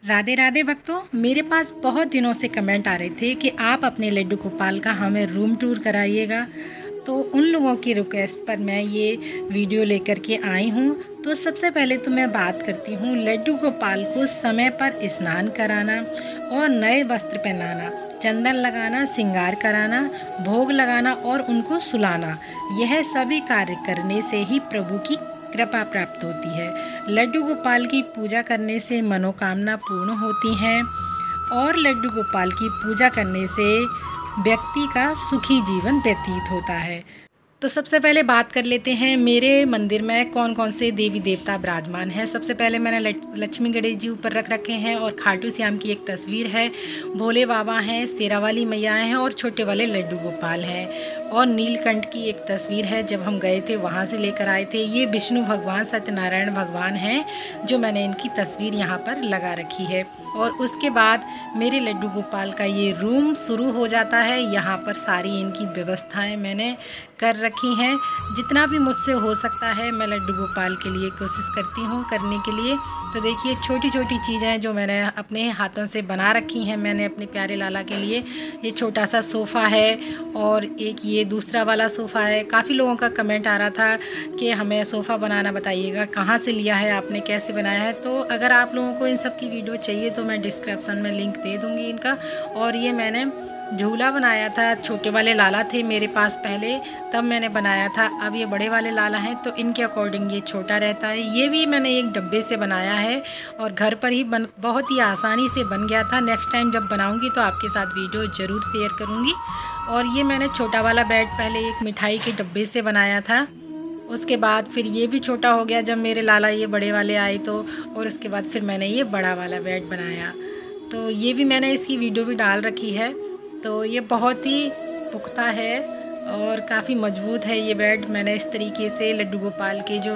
राधे राधे भक्तों, मेरे पास बहुत दिनों से कमेंट आ रहे थे कि आप अपने लड्डू गोपाल का हमें रूम टूर कराइएगा। तो उन लोगों की रिक्वेस्ट पर मैं ये वीडियो लेकर के आई हूँ। तो सबसे पहले तो मैं बात करती हूँ लड्डू गोपाल को समय पर स्नान कराना और नए वस्त्र पहनाना, चंदन लगाना, श्रृंगार कराना, भोग लगाना और उनको सुलाना। यह सभी कार्य करने से ही प्रभु की कृपा प्राप्त होती है। लड्डू गोपाल की पूजा करने से मनोकामना पूर्ण होती हैं और लड्डू गोपाल की पूजा करने से व्यक्ति का सुखी जीवन व्यतीत होता है। तो सबसे पहले बात कर लेते हैं मेरे मंदिर में कौन कौन से देवी देवता विराजमान हैं। सबसे पहले मैंने लक्ष्मी गणेश जी ऊपर रख रखे हैं और खाटू श्याम की एक तस्वीर है, भोले बाबा हैं, शेरा वाली मैया हैं और छोटे वाले लड्डू गोपाल हैं। और नीलकंठ की एक तस्वीर है, जब हम गए थे वहाँ से लेकर आए थे। ये विष्णु भगवान सत्यनारायण भगवान हैं, जो मैंने इनकी तस्वीर यहाँ पर लगा रखी है। और उसके बाद मेरे लड्डू गोपाल का ये रूम शुरू हो जाता है। यहाँ पर सारी इनकी व्यवस्थाएं मैंने कर रखी हैं। जितना भी मुझसे हो सकता है मैं लड्डू गोपाल के लिए कोशिश करती हूँ करने के लिए। तो देखिए, छोटी छोटी चीज़ें जो मैंने अपने हाथों से बना रखी हैं मैंने अपने प्यारे लाला के लिए। ये छोटा सा सोफ़ा है और एक ये दूसरा वाला सोफ़ा है। काफ़ी लोगों का कमेंट आ रहा था कि हमें सोफ़ा बनाना बताइएगा, कहाँ से लिया है आपने, कैसे बनाया है। तो अगर आप लोगों को इन सब की वीडियो चाहिए तो मैं डिस्क्रिप्शन में लिंक दे दूँगी इनका। और ये मैंने झूला बनाया था, छोटे वाले लाला थे मेरे पास पहले, तब मैंने बनाया था। अब ये बड़े वाले लाला हैं तो इनके अकॉर्डिंग ये छोटा रहता है। ये भी मैंने एक डब्बे से बनाया है और घर पर ही बहुत ही आसानी से बन गया था। नेक्स्ट टाइम जब बनाऊंगी तो आपके साथ वीडियो ज़रूर शेयर करूंगी। और ये मैंने छोटा वाला बेड पहले एक मिठाई के डब्बे से बनाया था। उसके बाद फिर ये भी छोटा हो गया जब मेरे लाला ये बड़े वाले आए तो। और उसके बाद फिर मैंने ये बड़ा वाला बेड बनाया। तो ये भी मैंने इसकी वीडियो भी डाल रखी है। तो ये बहुत ही पुख्ता है और काफ़ी मजबूत है ये बेड। मैंने इस तरीके से लड्डू गोपाल के जो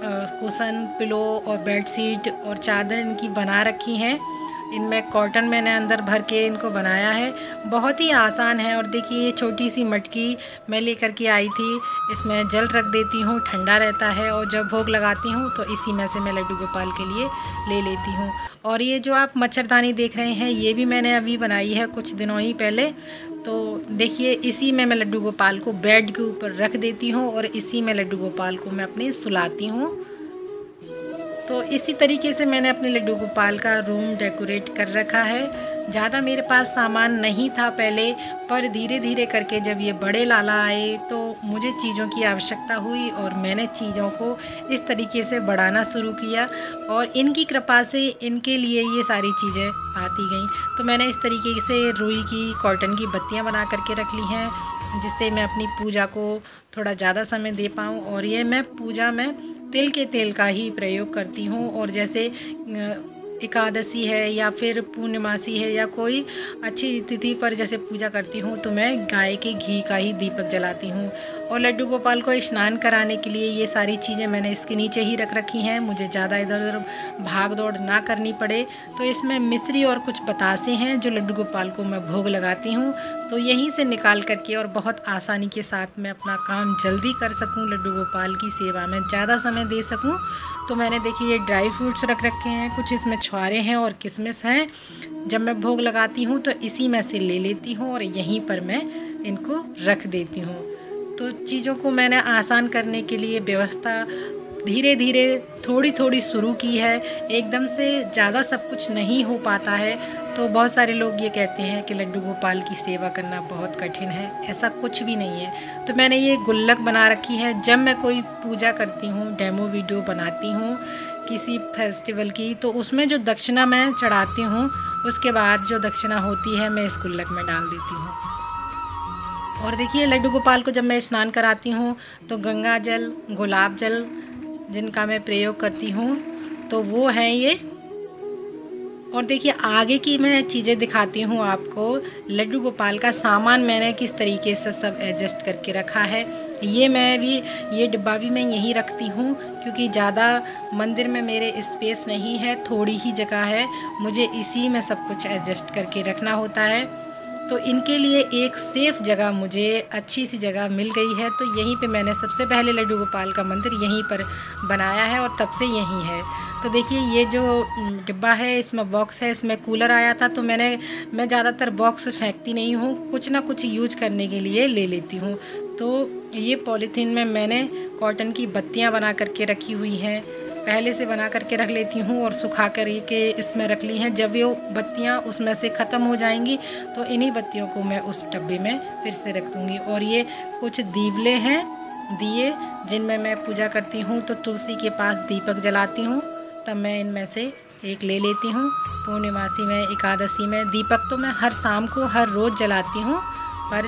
कुशन, पिलो और बेडशीट और चादर इनकी बना रखी हैं। इनमें कॉटन मैंने अंदर भर के इनको बनाया है। बहुत ही आसान है। और देखिए, ये छोटी सी मटकी मैं लेकर के आई थी, इसमें जल रख देती हूँ, ठंडा रहता है। और जब भोग लगाती हूँ तो इसी में से मैं लड्डू गोपाल के लिए ले लेती हूँ। और ये जो आप मच्छरदानी देख रहे हैं ये भी मैंने अभी बनाई है कुछ दिनों ही पहले। तो देखिए, इसी में मैं लड्डू गोपाल को बेड के ऊपर रख देती हूँ और इसी में लड्डू गोपाल को मैं अपने सुलाती हूँ। तो इसी तरीके से मैंने अपने लड्डू गोपाल का रूम डेकोरेट कर रखा है। ज़्यादा मेरे पास सामान नहीं था पहले, पर धीरे धीरे करके जब ये बड़े लाला आए तो मुझे चीज़ों की आवश्यकता हुई और मैंने चीज़ों को इस तरीके से बढ़ाना शुरू किया। और इनकी कृपा से इनके लिए ये सारी चीज़ें आती गईं। तो मैंने इस तरीके से रुई की, कॉटन की बत्तियाँ बना करके रख ली हैं, जिससे मैं अपनी पूजा को थोड़ा ज़्यादा समय दे पाऊँ। और ये मैं पूजा में तिल के तेल का ही प्रयोग करती हूँ। और जैसे एकादशी है या फिर पूर्णिमासी है या कोई अच्छी तिथि पर जैसे पूजा करती हूँ तो मैं गाय के घी का ही दीपक जलाती हूँ। और लड्डू गोपाल को स्नान कराने के लिए ये सारी चीज़ें मैंने इसके नीचे ही रख रखी हैं, मुझे ज़्यादा इधर उधर भाग दौड़ ना करनी पड़े। तो इसमें मिश्री और कुछ बतासे हैं जो लड्डू गोपाल को मैं भोग लगाती हूँ। तो यहीं से निकाल करके और बहुत आसानी के साथ मैं अपना काम जल्दी कर सकूँ, लड्डू गोपाल की सेवा में ज़्यादा समय दे सकूँ। तो मैंने देखिए ये ड्राई फ्रूट्स रख रखे हैं, कुछ इसमें छुआरे हैं और किशमिश हैं। जब मैं भोग लगाती हूँ तो इसी में से ले लेती हूँ और यहीं पर मैं इनको रख देती हूँ। तो चीज़ों को मैंने आसान करने के लिए व्यवस्था धीरे धीरे थोड़ी थोड़ी शुरू की है। एकदम से ज़्यादा सब कुछ नहीं हो पाता है। तो बहुत सारे लोग ये कहते हैं कि लड्डू गोपाल की सेवा करना बहुत कठिन है, ऐसा कुछ भी नहीं है। तो मैंने ये गुल्लक बना रखी है, जब मैं कोई पूजा करती हूँ, डेमो वीडियो बनाती हूँ किसी फेस्टिवल की, तो उसमें जो दक्षिणा मैं चढ़ाती हूँ उसके बाद जो दक्षिणा होती है मैं इस गुल्लक में डाल देती हूँ। और देखिए, लड्डू गोपाल को जब मैं स्नान कराती हूँ तो गंगा जल, गुलाब जल जिनका मैं प्रयोग करती हूँ तो वो है ये। और देखिए, आगे की मैं चीज़ें दिखाती हूँ आपको। लड्डू गोपाल का सामान मैंने किस तरीके से सब एडजस्ट करके रखा है। ये डिब्बा भी मैं यहीं रखती हूँ क्योंकि ज़्यादा मंदिर में मेरे स्पेस नहीं है, थोड़ी ही जगह है, मुझे इसी में सब कुछ एडजस्ट करके रखना होता है। तो इनके लिए एक सेफ़ जगह मुझे अच्छी सी जगह मिल गई है। तो यहीं पे मैंने सबसे पहले लड्डू गोपाल का मंदिर यहीं पर बनाया है और तब से यहीं है। तो देखिए ये जो डिब्बा है, इसमें बॉक्स है, इसमें कूलर आया था, तो मैं ज़्यादातर बॉक्स फेंकती नहीं हूँ, कुछ ना कुछ यूज करने के लिए ले लेती हूँ। तो ये पॉलीथीन में मैंने कॉटन की बत्तियाँ बना करके रखी हुई हैं, पहले से बना करके रख लेती हूँ और सुखा कर के इसमें रख ली हैं। जब ये बत्तियाँ उसमें से ख़त्म हो जाएंगी तो इन्हीं बत्तियों को मैं उस डब्बे में फिर से रख दूँगी। और ये कुछ दीवले हैं, दिए, जिनमें मैं पूजा करती हूँ। तो तुलसी के पास दीपक जलाती हूँ, तब मैं इनमें से एक ले लेती हूँ। पूर्णिमासी में, एकादशी में दीपक तो मैं हर शाम को हर रोज़ जलाती हूँ, पर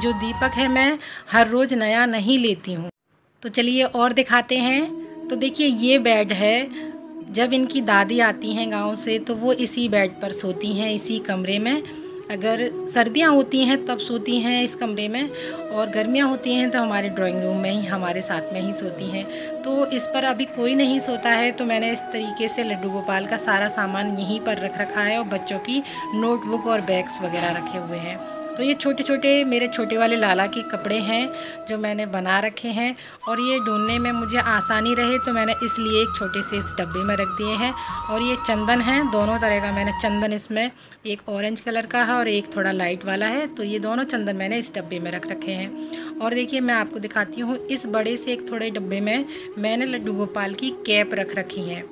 जो दीपक है मैं हर रोज़ नया नहीं लेती हूँ। तो चलिए और दिखाते हैं। तो देखिए ये बेड है, जब इनकी दादी आती हैं गांव से तो वो इसी बेड पर सोती हैं, इसी कमरे में। अगर सर्दियां होती हैं तब सोती हैं इस कमरे में, और गर्मियां होती हैं तो हमारे ड्राइंग रूम में ही हमारे साथ में ही सोती हैं। तो इस पर अभी कोई नहीं सोता है, तो मैंने इस तरीके से लड्डू गोपाल का सारा सामान यहीं पर रख रखा है और बच्चों की नोटबुक और बैग्स वगैरह रखे हुए हैं। तो ये छोटे छोटे मेरे छोटे वाले लाला के कपड़े हैं जो मैंने बना रखे हैं, और ये ढूंढने में मुझे आसानी रहे तो मैंने इसलिए एक छोटे से इस डब्बे में रख दिए हैं। और ये चंदन है, दोनों तरह का मैंने चंदन, इसमें एक ऑरेंज कलर का है और एक थोड़ा लाइट वाला है, तो ये दोनों चंदन मैंने इस डब्बे में रख रखे हैं। और देखिए मैं आपको दिखाती हूँ, इस बड़े से एक थोड़े डब्बे में मैंने लड्डू गोपाल की कैप रख रखी है।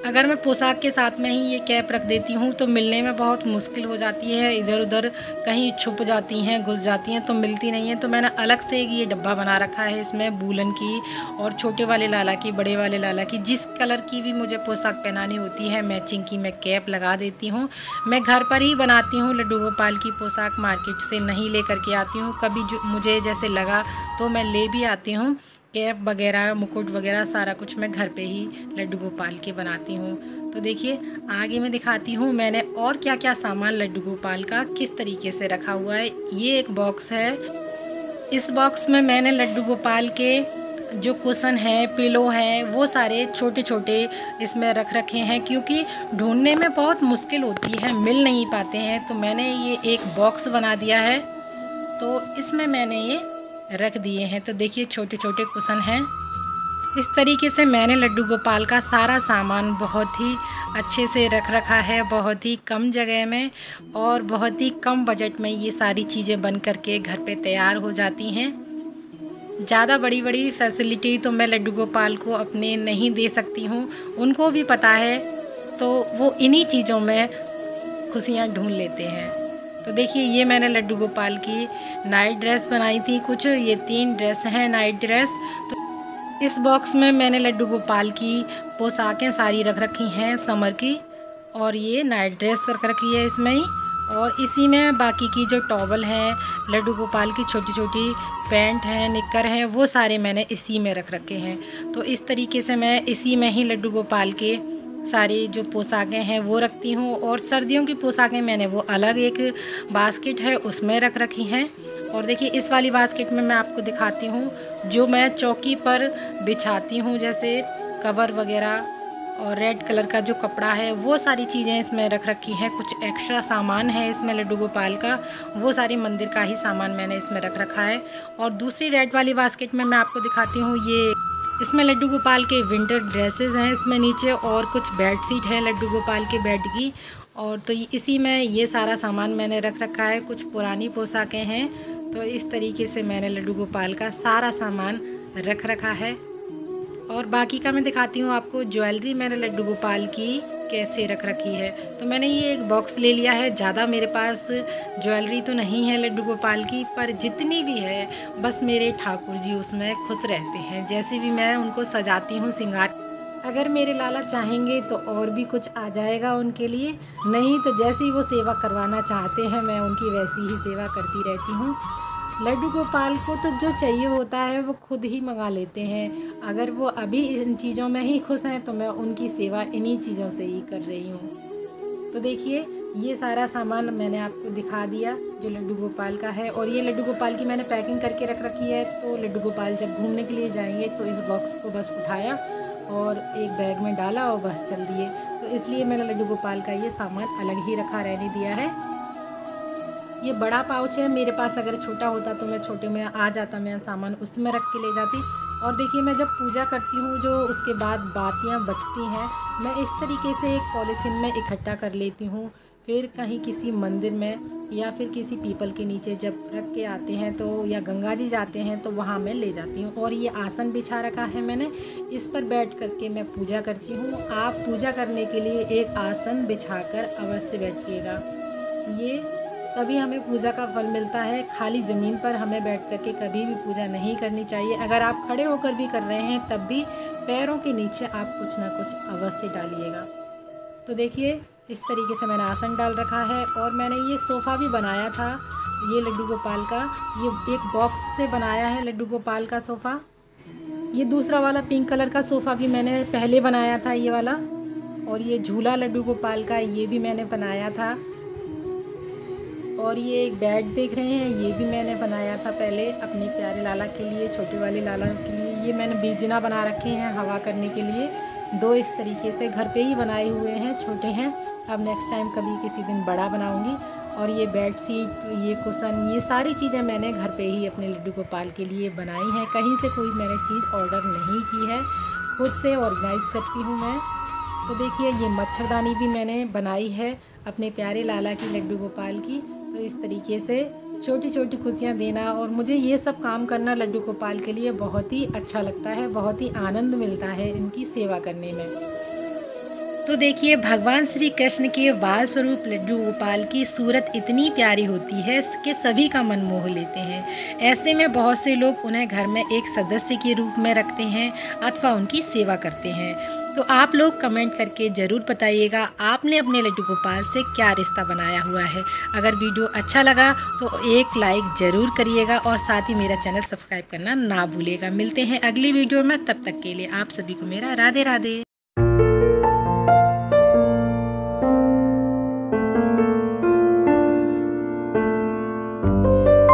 अगर मैं पोशाक के साथ में ही ये कैप रख देती हूँ तो मिलने में बहुत मुश्किल हो जाती है, इधर उधर कहीं छुप जाती हैं, घुस जाती हैं तो मिलती नहीं हैं। तो मैंने अलग से ये डब्बा बना रखा है, इसमें वूलन की और छोटे वाले लाला की, बड़े वाले लाला की, जिस कलर की भी मुझे पोशाक पहनानी होती है मैचिंग की मैं कैप लगा देती हूँ। मैं घर पर ही बनाती हूँ लड्डू गोपाल की पोशाक, मार्केट से नहीं ले करके आती हूँ। कभी जो मुझे जैसे लगा तो मैं ले भी आती हूँ। कैप वगैरह, मुकुट वगैरह सारा कुछ मैं घर पे ही लड्डू गोपाल के बनाती हूँ। तो देखिए आगे मैं दिखाती हूँ मैंने और क्या क्या सामान लड्डू गोपाल का किस तरीके से रखा हुआ है। ये एक बॉक्स है, इस बॉक्स में मैंने लड्डू गोपाल के जो कुशन है, पिलो हैं, वो सारे छोटे छोटे इसमें रख रखे हैं, क्योंकि ढूंढने में बहुत मुश्किल होती है, मिल नहीं पाते हैं। तो मैंने ये एक बॉक्स बना दिया है, तो इसमें मैंने ये रख दिए हैं। तो देखिए छोटे छोटे कुशन हैं। इस तरीके से मैंने लड्डू गोपाल का सारा सामान बहुत ही अच्छे से रख रखा है, बहुत ही कम जगह में और बहुत ही कम बजट में ये सारी चीज़ें बन करके घर पे तैयार हो जाती हैं। ज़्यादा बड़ी बड़ी फैसिलिटी तो मैं लड्डू गोपाल को अपने नहीं दे सकती हूँ, उनको भी पता है, तो वो इन्हीं चीज़ों में खुशियाँ ढूंढ लेते हैं। तो देखिए ये मैंने लड्डू गोपाल की नाइट ड्रेस बनाई थी कुछ, ये 3 ड्रेस हैं नाइट ड्रेस। तो इस बॉक्स में मैंने लड्डू गोपाल की पोशाकें सारी रख रखी हैं समर की, और ये नाइट ड्रेस रख रखी है इसमें ही। और इसी में बाकी की जो टॉवल हैं, लड्डू गोपाल की छोटी छोटी पैंट हैं, निक्कर हैं, वो सारे मैंने इसी में रख रखे हैं। तो इस तरीके से मैं इसी में ही लड्डू गोपाल के सारी जो पोशाकें हैं वो रखती हूँ। और सर्दियों की पोशाकें मैंने वो अलग एक बास्केट है उसमें रख रखी हैं। और देखिए इस वाली बास्केट में मैं आपको दिखाती हूँ जो मैं चौकी पर बिछाती हूँ, जैसे कवर वगैरह और रेड कलर का जो कपड़ा है, वो सारी चीज़ें इसमें रख रखी हैं। कुछ एक्स्ट्रा सामान है इसमें लड्डू गोपाल का, वो सारी मंदिर का ही सामान मैंने इसमें रख रखा है। और दूसरी रेड वाली बास्केट में मैं आपको दिखाती हूँ, ये इसमें लड्डू गोपाल के विंटर ड्रेसेस हैं इसमें नीचे, और कुछ बेडशीट है लड्डू गोपाल के बेड की। और तो इसी में ये सारा सामान मैंने रख रखा है। कुछ पुरानी पोशाकें हैं, तो इस तरीके से मैंने लड्डू गोपाल का सारा सामान रख रखा है। और बाकी का मैं दिखाती हूँ आपको, ज्वेलरी मैंने लड्डू गोपाल की कैसे रख रखी है। तो मैंने ये एक बॉक्स ले लिया है, ज़्यादा मेरे पास ज्वेलरी तो नहीं है लड्डू गोपाल की, पर जितनी भी है बस मेरे ठाकुर जी उसमें खुश रहते हैं, जैसे भी मैं उनको सजाती हूँ सिंगार। अगर मेरे लाला चाहेंगे तो और भी कुछ आ जाएगा उनके लिए, नहीं तो जैसे ही वो सेवा करवाना चाहते हैं मैं उनकी वैसी ही सेवा करती रहती हूँ। लड्डू गोपाल को तो जो चाहिए होता है वो खुद ही मंगा लेते हैं। अगर वो अभी इन चीज़ों में ही खुश हैं तो मैं उनकी सेवा इन्हीं चीज़ों से ही कर रही हूँ। तो देखिए ये सारा सामान मैंने आपको दिखा दिया जो लड्डू गोपाल का है। और ये लड्डू गोपाल की मैंने पैकिंग करके रख रखी है, तो लड्डू गोपाल जब घूमने के लिए जाएंगे तो इस बॉक्स को बस उठाया और एक बैग में डाला और बस चल दिए। तो इसलिए मैंने लड्डू गोपाल का ये सामान अलग ही रखा रहने दिया है। ये बड़ा पाउच है, मेरे पास अगर छोटा होता तो मैं छोटे में आ जाता, मैं सामान उसमें रख के ले जाती। और देखिए मैं जब पूजा करती हूँ जो उसके बाद बातियाँ बचती हैं, मैं इस तरीके से एक पॉलीथीन में इकट्ठा कर लेती हूँ। फिर कहीं किसी मंदिर में या फिर किसी पीपल के नीचे जब रख के आते हैं तो, या गंगा जी जाते हैं तो वहाँ मैं ले जाती हूँ। और ये आसन बिछा रखा है मैंने, इस पर बैठ करके मैं पूजा करती हूँ। आप पूजा करने के लिए एक आसन बिछाकर अवश्य बैठिएगा, ये तभी हमें पूजा का फल मिलता है। खाली ज़मीन पर हमें बैठ कर के कभी भी पूजा नहीं करनी चाहिए। अगर आप खड़े होकर भी कर रहे हैं तब भी पैरों के नीचे आप कुछ ना कुछ अवश्य डालिएगा। तो देखिए इस तरीके से मैंने आसन डाल रखा है। और मैंने ये सोफ़ा भी बनाया था, ये लड्डू गोपाल का, ये एक बॉक्स से बनाया है लड्डू गोपाल का सोफ़ा। ये दूसरा वाला पिंक कलर का सोफ़ा भी मैंने पहले बनाया था, ये वाला। और ये झूला लड्डू गोपाल का, ये भी मैंने बनाया था। और ये एक बेड देख रहे हैं, ये भी मैंने बनाया था पहले अपने प्यारे लाला के लिए, छोटे वाले लाला के लिए। ये मैंने बीजना बना रखे हैं हवा करने के लिए, दो इस तरीके से घर पे ही बनाए हुए हैं, छोटे हैं। अब नेक्स्ट टाइम कभी किसी दिन बड़ा बनाऊंगी। और ये बेड शीट, ये कुशन, ये सारी चीज़ें मैंने घर पे ही अपने लड्डू गोपाल के लिए बनाई हैं। कहीं से कोई मैंने चीज़ ऑर्डर नहीं की है, खुद से ऑर्गेनाइज़ करती हूँ मैं। तो देखिए ये मच्छरदानी भी मैंने बनाई है अपने प्यारे लाला की, लड्डू गोपाल की। तो इस तरीके से छोटी छोटी खुशियाँ देना, और मुझे ये सब काम करना लड्डू गोपाल के लिए बहुत ही अच्छा लगता है, बहुत ही आनंद मिलता है इनकी सेवा करने में। तो देखिए भगवान श्री कृष्ण के बाल स्वरूप लड्डू गोपाल की सूरत इतनी प्यारी होती है कि सभी का मन मोह लेते हैं। ऐसे में बहुत से लोग उन्हें घर में एक सदस्य के रूप में रखते हैं अथवा उनकी सेवा करते हैं। तो आप लोग कमेंट करके ज़रूर बताइएगा आपने अपने लड्डू गोपाल से क्या रिश्ता बनाया हुआ है। अगर वीडियो अच्छा लगा तो एक लाइक ज़रूर करिएगा और साथ ही मेरा चैनल सब्सक्राइब करना ना भूलिएगा। मिलते हैं अगली वीडियो में, तब तक के लिए आप सभी को मेरा राधे राधे।